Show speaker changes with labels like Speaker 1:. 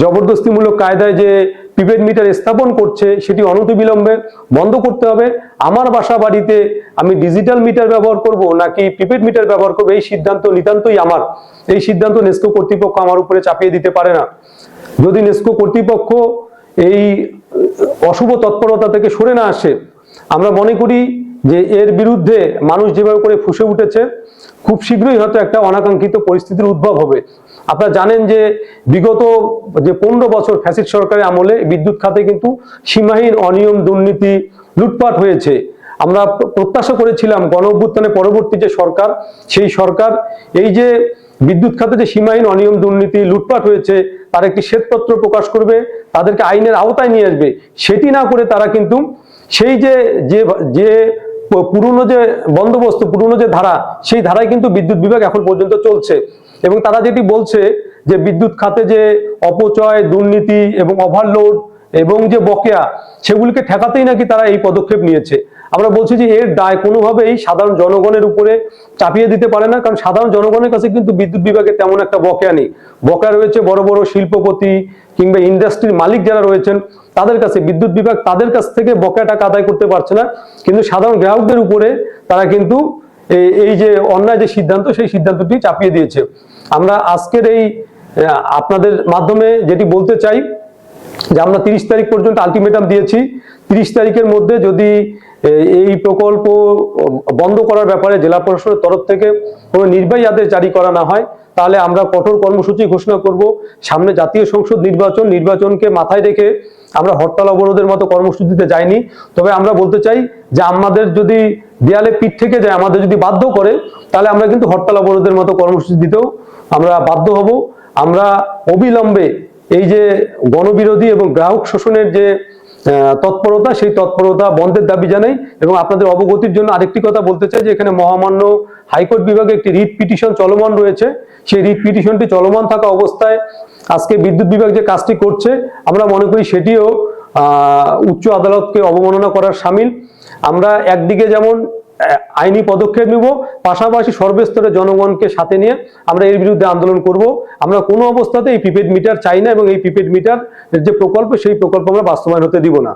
Speaker 1: জবরদস্তিমূলক কায়দায় যে prepaid metre স্থাপন করছে সেটি অনতিবিলম্বে বন্ধ করতে হবে। আমার বাসা বাড়িতে আমি ডিজিটাল মিটার ব্যবহার করব নাকি প্রিপেড মিটার ব্যবহার করব, এই সিদ্ধান্ত নিতান্তই আমার। এই সিদ্ধান্ত নেস্কো কর্তৃপক্ষ আমার উপরে চাপিয়ে দিতে পারে না। যদি নেস্কো কর্তৃপক্ষ এই অশুভ তৎপরতা থেকে সরে না আসে, আমরা মনে করি যে এর বিরুদ্ধে মানুষ যেভাবে করে ফুঁসে উঠেছে, খুব শীঘ্রই হয়তো একটা অনাকাঙ্ক্ষিত পরিস্থিতির উদ্ভব হবে। আপনারা জানেন যে বিগত 15 বছর ফ্যাসিস্ট সরকারের আমলে বিদ্যুৎ খাতে কিন্তু সীমাহীন অনিয়ম, দুর্নীতি, লুটপাট হয়েছে। আমরা প্রত্যাশা করেছিলাম গণ অভ্যুত্থানের পরবর্তী যে সরকার, সেই সরকার এই যে বিদ্যুৎ খাতে যে সীমাহীন অনিয়ম, দুর্নীতি, লুটপাট হয়েছে তার একটি শ্বেতপত্র প্রকাশ করবে, তাদেরকে আইনের আওতায় নিয়ে আসবে। সেটি না করে তারা কিন্তু সেই যে পুরনো যে বন্দোবস্ত, পুরনো যে ধারা, সেই ধারায় কিন্তু বিদ্যুৎ বিভাগ এখন পর্যন্ত চলছে। এবং তারা যেটি বলছে যে বিদ্যুৎ খাতে যে অপচয়, দুর্নীতি এবং ওভারলোড এবং যে বকেয়া, সেগুলিকে ঠেকাতেই নাকি তারা এই পদক্ষেপ নিয়েছে। আমরা বলছি যে এর দায় কোনোভাবেই সাধারণ জনগণের উপরে চাপিয়ে দিতে পারে না, কারণ সাধারণ জনগণের কাছে কিন্তু বিদ্যুৎ বিভাগে তেমন একটা বকেয়া নেই। বকেয়া রয়েছে বড় বড় শিল্পপতি কিংবা ইন্ডাস্ট্রির মালিক যারা রয়েছেন তাদের কাছে। বিদ্যুৎ বিভাগ তাদের কাছ থেকে বকেয়া টাকা আদায় করতে পারছে না, কিন্তু সাধারণ গ্রাহকদের উপরে তারা কিন্তু এই যে অন্যায় যে সিদ্ধান্ত, সেই সিদ্ধান্তটি চাপিয়ে দিয়েছে। আমরা আজকের এই আপনাদের মাধ্যমে যেটি বলতে চাই যে আমরা 30 তারিখ পর্যন্ত আলটিমেটাম দিয়েছি। 30 তারিখের মধ্যে যদি এই প্রকল্প বন্ধ করার ব্যাপারে জেলা প্রশাসনের তরফ থেকে কোনো নির্বাহী আদেশ জারি করা না হয়, তাহলে আমরা কঠোর কর্মসূচি ঘোষণা করব। সামনে জাতীয় সংসদ নির্বাচনকে মাথায় রেখে আমরা হরতাল অবরোধের মতো কর্মসূচিতে যাইনি। তবে আমরা বলতে চাই যে আমাদের যদি দেয়ালে পিঠ থেকে যায়, আমাদের যদি বাধ্য করে, তাহলে আমরা কিন্তু হরতাল অবরোধের মতো কর্মসূচি দিতেও আমরা বাধ্য হব। আমরা অবিলম্বে এই যে গণবিরোধী এবং গ্রাহক শোষণের যে তৎপরতা, সেই তৎপরতা বন্ধের দাবি জানাই। এবং আপনাদের অবগতির জন্য আরেকটি কথা বলতে চাই যে এখানে মহামান্য হাইকোর্ট বিভাগে একটি রিট পিটিশন চলমান রয়েছে। সেই রিট পিটিশনটি চলমান থাকা অবস্থায় আজকে বিদ্যুৎ বিভাগ যে কাজটি করছে, আমরা মনে করি সেটিও উচ্চ আদালতকে অবমাননা করার শামিল। আমরা একদিকে যেমন আইনি পদক্ষেপ নিব, পাশাপাশি সর্বস্তরের জনগণকে সাথে নিয়ে আমরা এর বিরুদ্ধে আন্দোলন করব। আমরা কোনো অবস্থাতে এই প্রিপেড মিটার চাই না এবং এই প্রিপেড মিটার যে প্রকল্প, সেই প্রকল্প আমরা বাস্তবায়ন হতে দিব না।